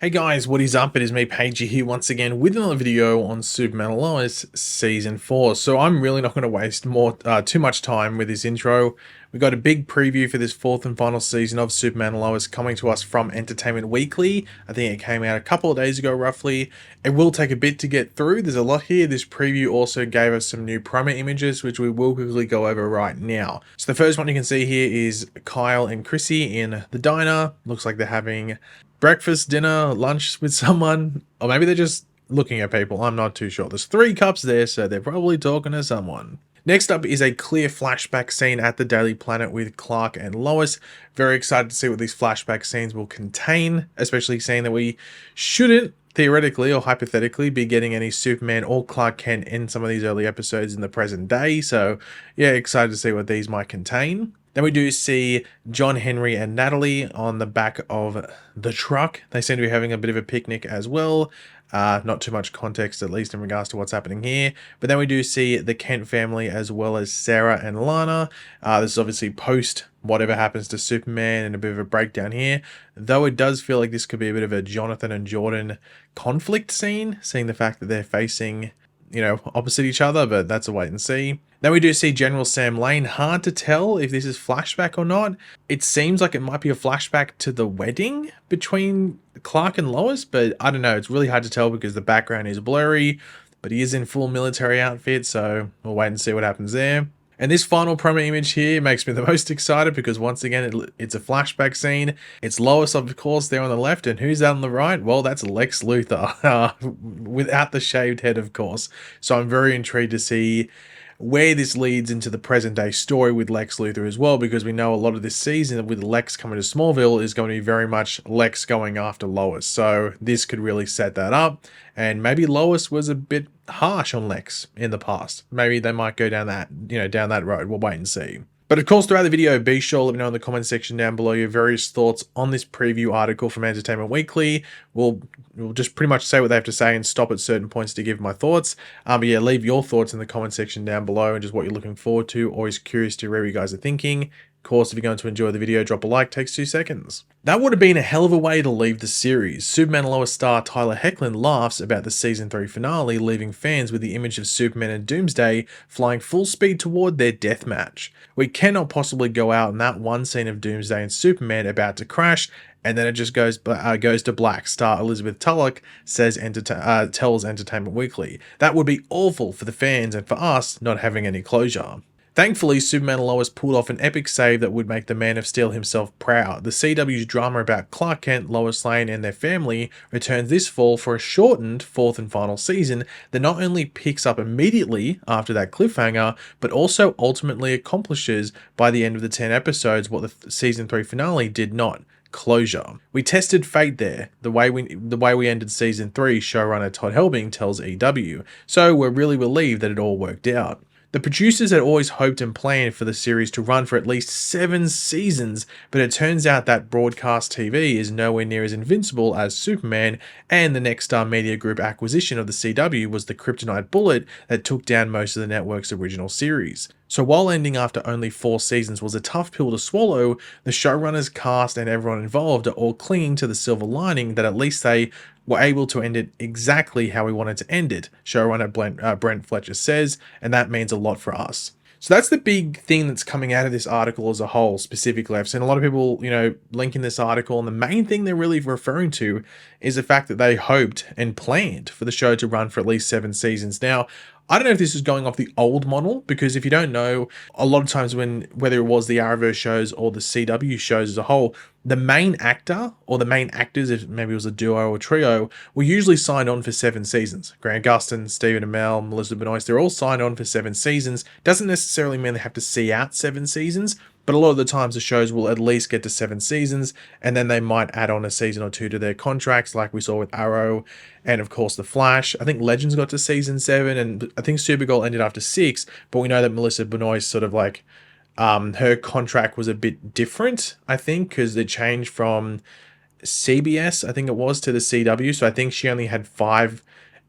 Hey guys, what is up? It is me, Pagey, here once again with another video on Superman and Lois Season 4. So I'm really not going to waste too much time with this intro. We got a big preview for this fourth and final season of Superman and Lois coming to us from Entertainment Weekly. I think it came out a couple of days ago roughly. It will take a bit to get through. There's a lot here. This preview also gave us some new promo images, which we will quickly go over right now. So the first one you can see here is Kyle and Chrissy in the diner. Looks like they're having breakfast, dinner, lunch with someone, or maybe they're just looking at people. I'm not too sure. There's 3 cups there, so they're probably talking to someone. Next up is a clear flashback scene at the Daily Planet with Clark and Lois. Very excited to see what these flashback scenes will contain, especially seeing that we shouldn't theoretically or hypothetically be getting any Superman or Clark Kent in some of these early episodes in the present day. So yeah, excited to see what these might contain. Then we do see John Henry and Natalie on the back of the truck. They seem to be having a bit of a picnic as well. Not too much context, at least in regards to what's happening here. But then we do see the Kent family as well as Sarah and Lana. This is obviously post whatever happens to Superman and a bit of a breakdown here. Though it does feel like this could be a bit of a Jonathan and Jordan conflict scene, seeing the fact that they're facing, opposite each other, but that's a wait and see. Then we do see General Sam Lane. Hard to tell if this is flashback or not. It seems like it might be a flashback to the wedding between Clark and Lois, but I don't know. It's really hard to tell because the background is blurry, but he is in full military outfit, so we'll wait and see what happens there. And this final promo image here makes me the most excited because once again, it's a flashback scene. It's Lois, of course, there on the left, and who's out on the right? Well, that's Lex Luthor, without the shaved head, of course. So I'm very intrigued to see where this leads into the present day story with Lex Luthor as well, because we know a lot of this season with Lex coming to Smallville is going to be very much Lex going after Lois. So this could really set that up. And maybe Lois was a bit harsh on Lex in the past. Maybe they might go down that road. We'll wait and see. But of course, throughout the video, be sure to let me know in the comment section down below your various thoughts on this preview article from Entertainment Weekly. We'll just pretty much say what they have to say and stop at certain points to give my thoughts. But yeah, leave your thoughts in the comment section down below and just what you're looking forward to. Always curious to hear what you guys are thinking. Of course, if you're going to enjoy the video, drop a like, takes 2 seconds. That would have been a hell of a way to leave the series. Superman and Lois star Tyler Hoechlin laughs about the season 3 finale, leaving fans with the image of Superman and Doomsday flying full speed toward their death match. We cannot possibly go out in that one scene of Doomsday and Superman about to crash, and then it just goes to black. Star Elizabeth Tulloch tells Entertainment Weekly. That would be awful for the fans and for us not having any closure. Thankfully, Superman and Lois pulled off an epic save that would make the Man of Steel himself proud. The CW's drama about Clark Kent, Lois Lane and their family returns this fall for a shortened 4th and final season that not only picks up immediately after that cliffhanger, but also ultimately accomplishes by the end of the 10 episodes what the season 3 finale did not. Closure. We tested fate there, the way we ended season 3, showrunner Todd Helbing tells EW, so we're really relieved that it all worked out. The producers had always hoped and planned for the series to run for at least 7 seasons, but it turns out that broadcast TV is nowhere near as invincible as Superman, and the Nexstar Media Group acquisition of the CW was the kryptonite bullet that took down most of the network's original series. So while ending after only 4 seasons was a tough pill to swallow, the showrunners, cast and everyone involved are all clinging to the silver lining that at least they were able to end it exactly how we wanted to end it, showrunner Brent Fletcher says, and that means a lot for us. So that's the big thing that's coming out of this article as a whole, specifically. I've seen a lot of people, linking this article, and the main thing they're really referring to is the fact that they hoped and planned for the show to run for at least 7 seasons. Now, I don't know if this is going off the old model, because if you don't know, a lot of times whether it was the Arrowverse shows or the CW shows as a whole, the main actor or the main actors, if maybe it was a duo or a trio, were usually signed on for 7 seasons. Grant Gustin, Stephen Amell, Melissa Benoist, they're all signed on for 7 seasons. Doesn't necessarily mean they have to see out 7 seasons, but a lot of the times the shows will at least get to 7 seasons, and then they might add on a season or 2 to their contracts, like we saw with Arrow, and of course The Flash. I think Legends got to season 7, and I think Supergirl ended after 6, but we know that Melissa Benoist sort of like, her contract was a bit different, I think, because it changed from CBS, I think it was, to the CW, so I think she only had 5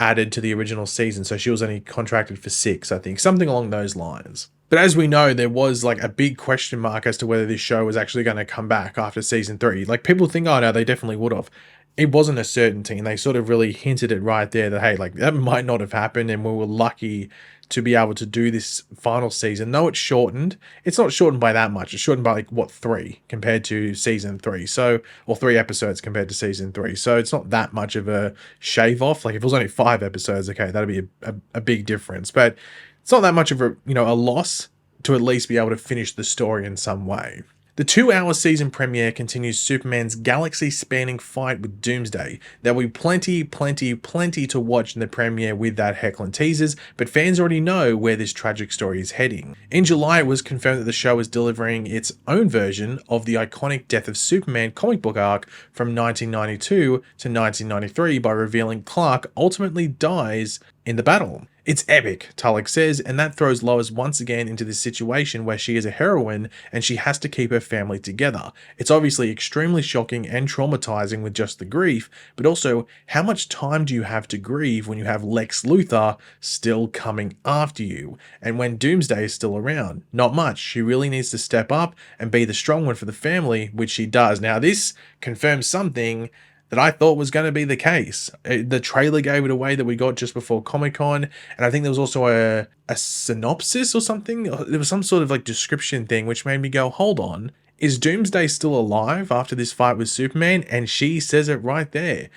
added to the original season, so she was only contracted for 6, I think, something along those lines. But as we know, there was like a big question mark as to whether this show was actually going to come back after season 3. Like, people think, oh no, they definitely would have. it wasn't a certainty, and they sort of really hinted it right there that, hey, like, that might not have happened, and we were lucky to be able to do this final season. Though it's shortened, it's not shortened by that much. It's shortened by, like, what, 3 compared to season 3. So, or 3 episodes compared to season 3. So it's not that much of a shave off. Like, if it was only 5 episodes, okay, that'd be a big difference. But it's not that much of a, a loss to at least be able to finish the story in some way. The 2-hour season premiere continues Superman's galaxy-spanning fight with Doomsday. There will be plenty to watch in the premiere with that heckling teasers, but fans already know where this tragic story is heading. In July, it was confirmed that the show is delivering its own version of the iconic Death of Superman comic book arc from 1992 to 1993 by revealing Clark ultimately dies in the battle. It's epic, Tulloch says, and that throws Lois once again into this situation where she is a heroine and she has to keep her family together. It's obviously extremely shocking and traumatizing with just the grief, but also, how much time do you have to grieve when you have Lex Luthor still coming after you? And when Doomsday is still around? Not much. She really needs to step up and be the strong one for the family, which she does. Now, this confirms something that I thought was going to be the case. The trailer gave it away that we got just before Comic-Con, and I think there was also a synopsis or something. There was some sort of like description thing which made me go, hold on, is Doomsday still alive after this fight with Superman? And she says it right there.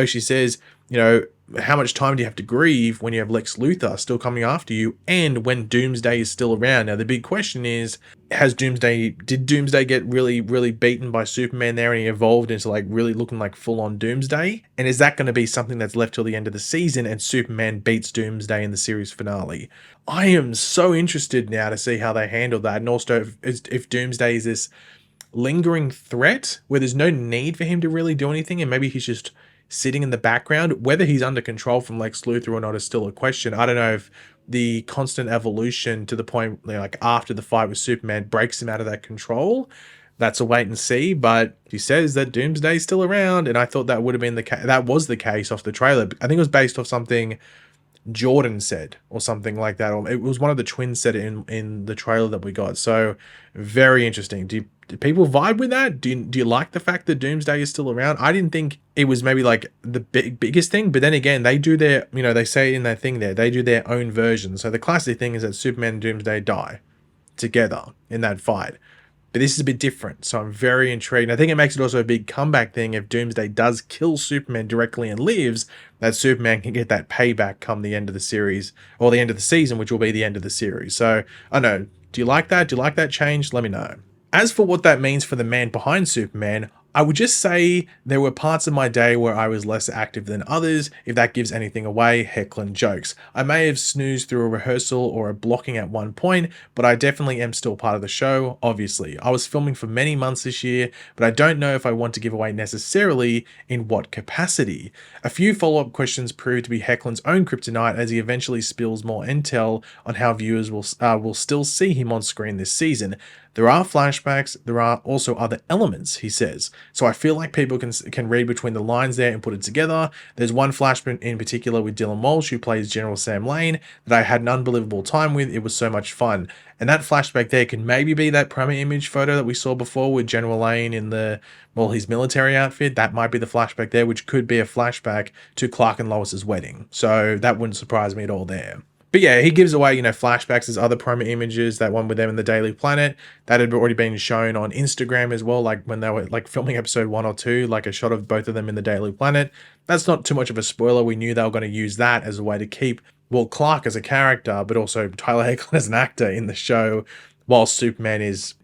She says, how much time do you have to grieve when you have Lex Luthor still coming after you and when Doomsday is still around? Now, the big question is, did Doomsday get really, really beaten by Superman there and he evolved into like really looking like full on Doomsday? And is that going to be something that's left till the end of the season and Superman beats Doomsday in the series finale? I am so interested now to see how they handle that. And also if Doomsday is this lingering threat where there's no need for him to really do anything and maybe he's just sitting in the background. Whether he's under control from Lex Luthor or not is still a question. I don't know if the constant evolution to the point like after the fight with Superman breaks him out of that control. That's a wait and see, but he says that Doomsday's still around, and I thought that would have been that was the case off the trailer. I think it was based off something Jordan said or something like that, or it was one of the twins said it in the trailer that we got. So very interesting. Do people vibe with that? Do you like the fact that Doomsday is still around? I didn't think it was maybe like the biggest thing, but then again, they do their, they say in their thing there, they do their own version. So the classic thing is that Superman and Doomsday die together in that fight. But this is a bit different, so I'm very intrigued. I think it makes it also a big comeback thing if Doomsday does kill Superman directly and lives, that Superman can get that payback come the end of the series, or the end of the season, which will be the end of the series. So, I don't know, do you like that? Do you like that change? Let me know. As for what that means for the man behind Superman, I would just say there were parts of my day where I was less active than others. If that gives anything away, heckling jokes. I may have snoozed through a rehearsal or a blocking at one point, but I definitely am still part of the show, obviously. I was filming for many months this year, but I don't know if I want to give away necessarily in what capacity. A few follow-up questions prove to be Hecklin's own kryptonite as he eventually spills more intel on how viewers will still see him on screen this season. There are flashbacks, there are also other elements, he says. So I feel like people can read between the lines there and put it together. There's one flashback in particular with Dylan Walsh, who plays General Sam Lane, that I had an unbelievable time with. It was so much fun. And that flashback there could maybe be that promo image photo that we saw before with General Lane in his military outfit. That might be the flashback there, which could be a flashback to Clark and Lois's wedding. So that wouldn't surprise me at all there. But yeah, he gives away, flashbacks. There's other promo images, that one with them in the Daily Planet, that had already been shown on Instagram as well, like when they were like filming episode 1 or 2, like a shot of both of them in the Daily Planet. That's not too much of a spoiler. We knew they were going to use that as a way to keep, Clark as a character, but also Tyler Hoechlin as an actor in the show, while Superman is,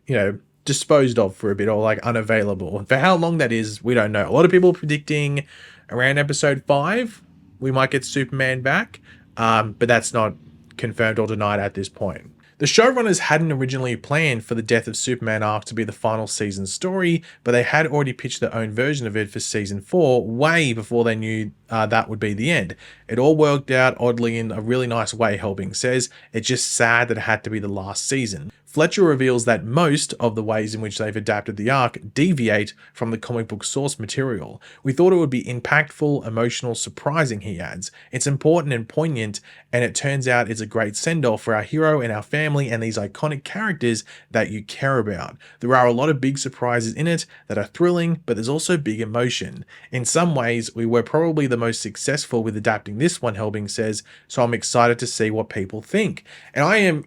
disposed of for a bit or like unavailable. And for how long that is, we don't know. A lot of people are predicting around episode 5, we might get Superman back. But that's not confirmed or denied at this point. The showrunners hadn't originally planned for the Death of Superman arc to be the final season story, but they had already pitched their own version of it for season 4 way before they knew that would be the end. It all worked out oddly in a really nice way, Helbing says. It's just sad that it had to be the last season. Fletcher reveals that most of the ways in which they've adapted the arc deviate from the comic book source material. We thought it would be impactful, emotional, surprising, he adds. It's important and poignant, and it turns out it's a great send-off for our hero and our family and these iconic characters that you care about. There are a lot of big surprises in it that are thrilling, but there's also big emotion. In some ways, we were probably the most successful with adapting this one, Helbing says, so I'm excited to see what people think. And I am,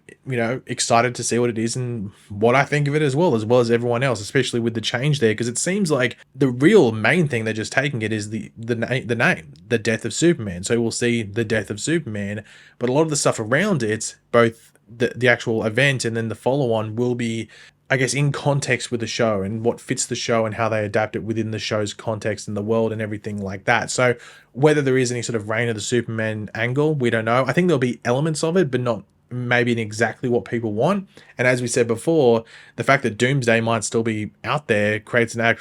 excited to see what it is and what I think of it as well as everyone else, especially with the change there, because it seems like the real main thing they're just taking it is the name, the death of Superman. So we'll see the death of Superman, but a lot of the stuff around it, both the actual event and then the follow-on, will be, I guess, in context with the show and what fits the show and how they adapt it within the show's context and the world and everything like that. So whether there is any sort of Reign of the Superman angle, we don't know. I think there'll be elements of it, but not maybe in exactly what people want. And as we said before, the fact that Doomsday might still be out there creates a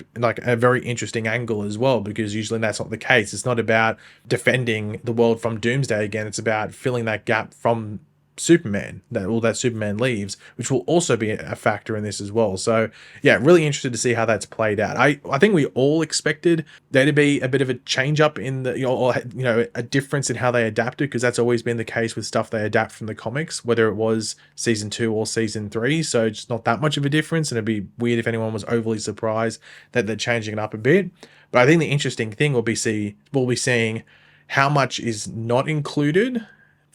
very interesting angle as well, because usually that's not the case. It's not about defending the world from Doomsday again. It's about filling that gap from Superman, that Superman leaves, which will also be a factor in this as well. So yeah, really interested to see how that's played out. I think we all expected there to be a bit of a change up in the a difference in how they adapted, because that's always been the case with stuff they adapt from the comics, whether it was season 2 or season 3. So it's not that much of a difference, and it'd be weird if anyone was overly surprised that they're changing it up a bit. But I think the interesting thing we'll be seeing how much is not included,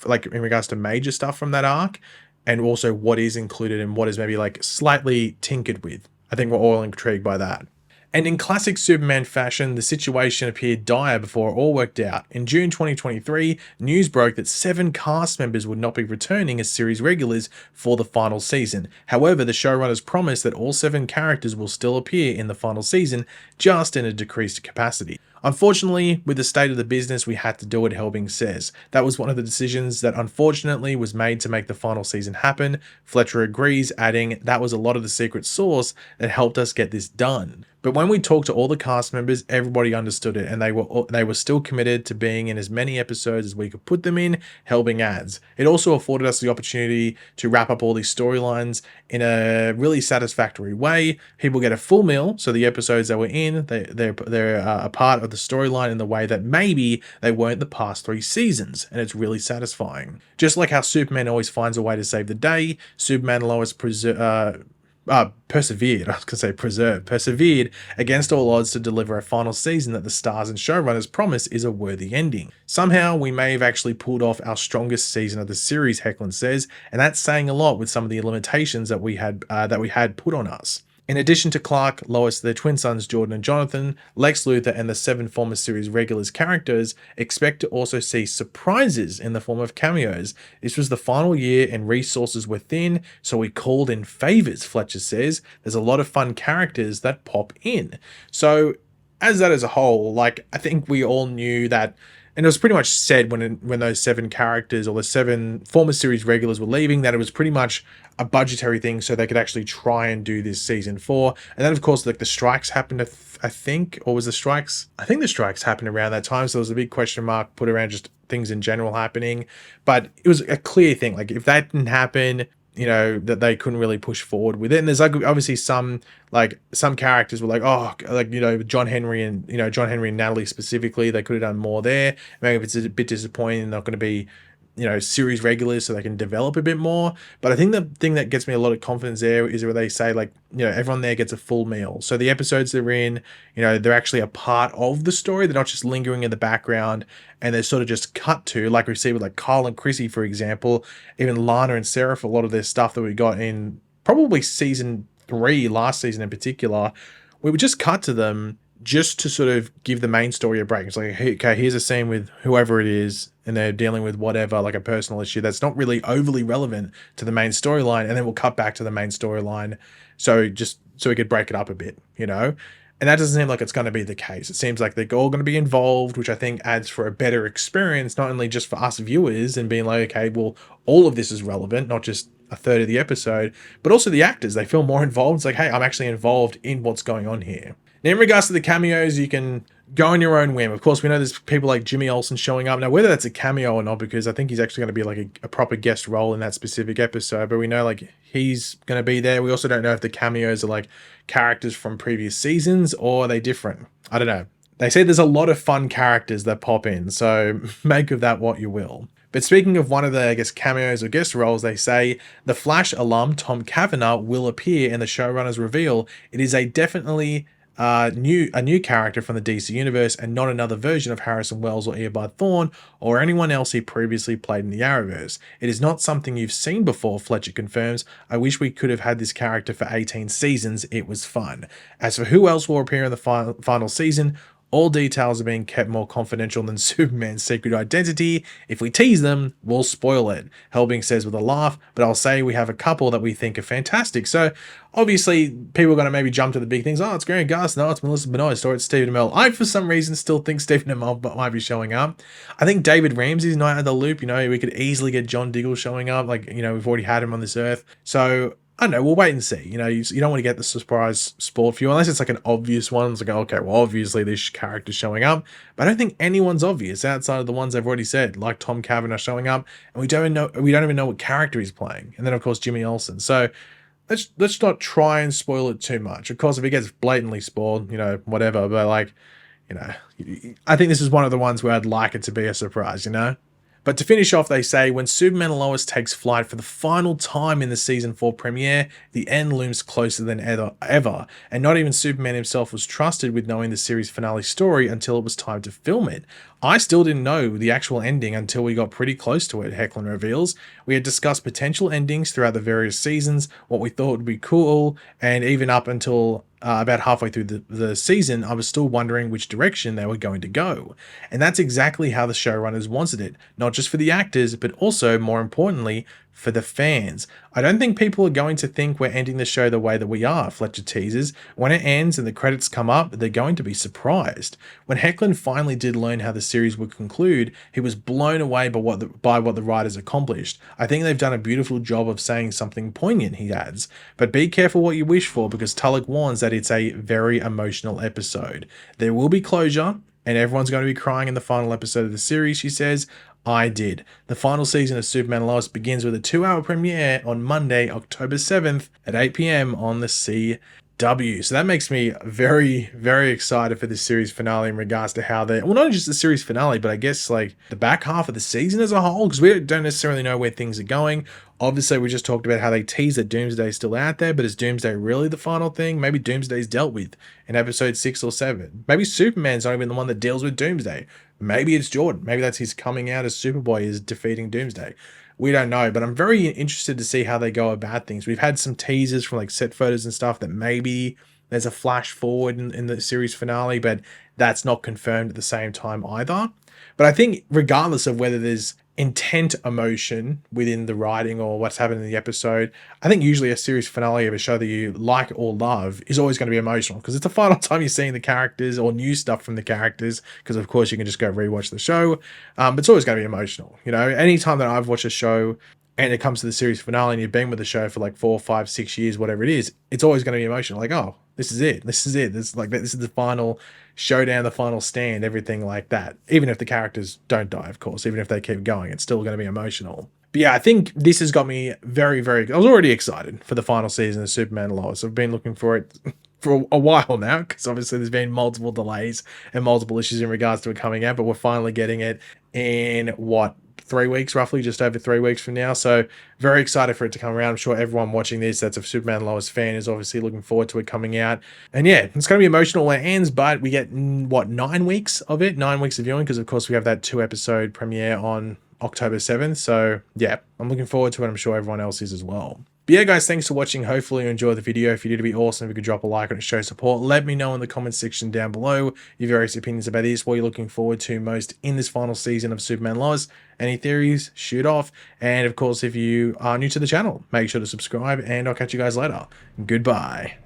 like in regards to major stuff from that arc, and also what is included and what is maybe like slightly tinkered with. I think we're all intrigued by that. And in classic Superman fashion, the situation appeared dire before it all worked out. In June 2023, news broke that 7 cast members would not be returning as series regulars for the final season. However, the showrunners promised that all 7 characters will still appear in the final season, just in a decreased capacity. Unfortunately, with the state of the business, we had to do it, Helbing says. That was one of the decisions that unfortunately was made to make the final season happen. Fletcher agrees, adding, that was a lot of the secret sauce that helped us get this done. But when we talked to all the cast members, everybody understood it, and they were still committed to being in as many episodes as we could put them in, Helbing adds. It also afforded us the opportunity to wrap up all these storylines in a really satisfactory way. People get a full meal, so the episodes that we're in, they're a part of the storyline in the way that maybe they weren't the past 3 seasons, and it's really satisfying. Just like how Superman always finds a way to save the day, Superman and Lois persevered against all odds to deliver a final season that the stars and showrunners promise is a worthy ending. Somehow, we may have actually pulled off our strongest season of the series, Hecklin says, and that's saying a lot with some of the limitations that we had put on us. In addition to Clark, Lois, their twin sons Jordan and Jonathan, Lex Luthor, and the 7 former series regulars characters, expect to also see surprises in the form of cameos. This was the final year and resources were thin, so we called in favors, Fletcher says. There's a lot of fun characters that pop in. So, as a whole, I think we all knew that, and it was pretty much said when those 7 characters or the 7 former series regulars were leaving, that it was pretty much a budgetary thing so they could actually try and do this season 4. And then of course the strikes happened, I think the strikes happened around that time, so there was a big question mark put around just things in general happening. But it was a clear thing, if that didn't happen, that they couldn't really push forward with it. And there's obviously some characters were John Henry and Natalie specifically, they could have done more there. Maybe it's a bit disappointing, not going to be series regulars so they can develop a bit more. But I think the thing that gets me a lot of confidence there is where they say everyone there gets a full meal. So the episodes they're in, they're actually a part of the story. They're not just lingering in the background and they're sort of just cut to, like we see with Kyle and Chrissy, for example, even Lana and Sarah, for a lot of their stuff that we got in probably season 3, last season in particular, we would just cut to them just to sort of give the main story a break. It's like, hey, okay, here's a scene with whoever it is, and they're dealing with whatever, a personal issue that's not really overly relevant to the main storyline, and then we'll cut back to the main storyline, so we could break it up a bit, And that doesn't seem like it's going to be the case. It seems like they're all going to be involved, which I think adds for a better experience, not only just for us viewers and being like, okay, well, all of this is relevant, not just a third of the episode, but also the actors. They feel more involved. It's like, hey, I'm actually involved in what's going on here. Now, in regards to the cameos, you can go on your own whim. Of course, we know there's people like Jimmy Olsen showing up. Now, whether that's a cameo or not, because I think he's actually going to be like a proper guest role in that specific episode, but we know like he's going to be there. We also don't know if the cameos are like characters from previous seasons or are they different. I don't know. They say there's a lot of fun characters that pop in, so make of that what you will. But speaking of one of the, I guess, cameos or guest roles, they say the Flash alum Tom Cavanagh will appear in the showrunners reveal. It is a definitely a new character from the DC universe and not another version of Harrison Wells or Eobard Thawne or anyone else he previously played in the Arrowverse. It is not something you've seen before, Fletcher confirms. I wish we could have had this character for 18 seasons. It was fun. As for who else will appear in the final season, all details are being kept more confidential than Superman's secret identity. If we tease them, we'll spoil it, Helbing says with a laugh, but I'll say we have a couple that we think are fantastic. So obviously people are going to maybe jump to the big things. Oh, it's Grant Gustin. No, it's Melissa Benoist, or it's Stephen Amell. I, for some reason, still think Stephen Amell might be showing up. I think David Ramsey's not out of the loop. You know, we could easily get John Diggle showing up. Like, you know, we've already had him on this earth. So I don't know, we'll wait and see. You know, you don't want to get the surprise spoiled for you unless it's like an obvious one. It's like, okay, well, obviously this character's showing up. But I don't think anyone's obvious outside of the ones I've already said, like Tom Cavanagh showing up, and we don't even know what character he's playing. And then of course Jimmy Olsen. So let's not try and spoil it too much. Of course, if it gets blatantly spoiled, you know, whatever. But like, you know, I think this is one of the ones where I'd like it to be a surprise, you know? But to finish off, they say, when Superman and Lois takes flight for the final time in the season 4 premiere, the end looms closer than ever, and not even Superman himself was trusted with knowing the series finale story until it was time to film it. I still didn't know the actual ending until we got pretty close to it, Hecklin reveals. We had discussed potential endings throughout the various seasons, what we thought would be cool, and even up until about halfway through the season, I was still wondering which direction they were going to go. And that's exactly how the showrunners wanted it, not just for the actors, but also, more importantly, for the fans. I don't think people are going to think we're ending the show the way that we are, Fletcher teases. When it ends and the credits come up, they're going to be surprised. When Hecklin finally did learn how the series would conclude, he was blown away by what the writers accomplished. I think they've done a beautiful job of saying something poignant, he adds. But be careful what you wish for, because Tulloch warns that it's a very emotional episode. There will be closure, and everyone's going to be crying in the final episode of the series, she says. I did. The final season of Superman and Lois begins with a 2-hour premiere on Monday, October 7th at 8 p.m. on the CW. So that makes me very, very excited for this series finale in regards to how well, not just the series finale, but I guess like the back half of the season as a whole, because we don't necessarily know where things are going. Obviously, we just talked about how they tease that Doomsday's still out there, but is Doomsday really the final thing? Maybe Doomsday's dealt with in episode 6 or 7. Maybe Superman's not even the one that deals with Doomsday. Maybe it's Jordan. Maybe that's his coming out as Superboy is defeating Doomsday. We don't know, but I'm very interested to see how they go about things. We've had some teasers from like set photos and stuff that maybe there's a flash forward in the series finale, but that's not confirmed at the same time either. But I think regardless of whether there's intent emotion within the writing or what's happening in the episode, I think usually a series finale of a show that you like or love is always going to be emotional, because it's the final time you're seeing the characters or new stuff from the characters, because of course you can just go rewatch the show, but it's always going to be emotional. You know, anytime that I've watched a show and it comes to the series finale and you've been with the show for like 4, 5, 6 years, whatever it is, it's always going to be emotional. Like, oh, this is it. This is the final showdown, the final stand, everything like that. Even if the characters don't die, of course, even if they keep going, it's still going to be emotional. But yeah, I think this has got me very, very... I was already excited for the final season of Superman and Lois. I've been looking for it for a while now, because obviously there's been multiple delays and multiple issues in regards to it coming out, but we're finally getting it in, 3 weeks, roughly, just over 3 weeks from now. So very excited for it to come around. I'm sure everyone watching this that's a Superman and Lois fan is obviously looking forward to it coming out. And yeah, it's going to be emotional when it ends, but we get 9 weeks of it, 9 weeks of viewing, because of course we have that 2-episode premiere on October 7th. So yeah, I'm looking forward to it. I'm sure everyone else is as well. But yeah, guys, thanks for watching. Hopefully you enjoyed the video. If you did, it'd be awesome if you could drop a like on it, show support. Let me know in the comments section down below your various opinions about this, what you're looking forward to most in this final season of Superman Lois. Any theories, shoot off. And of course, if you are new to the channel, make sure to subscribe, and I'll catch you guys later. Goodbye.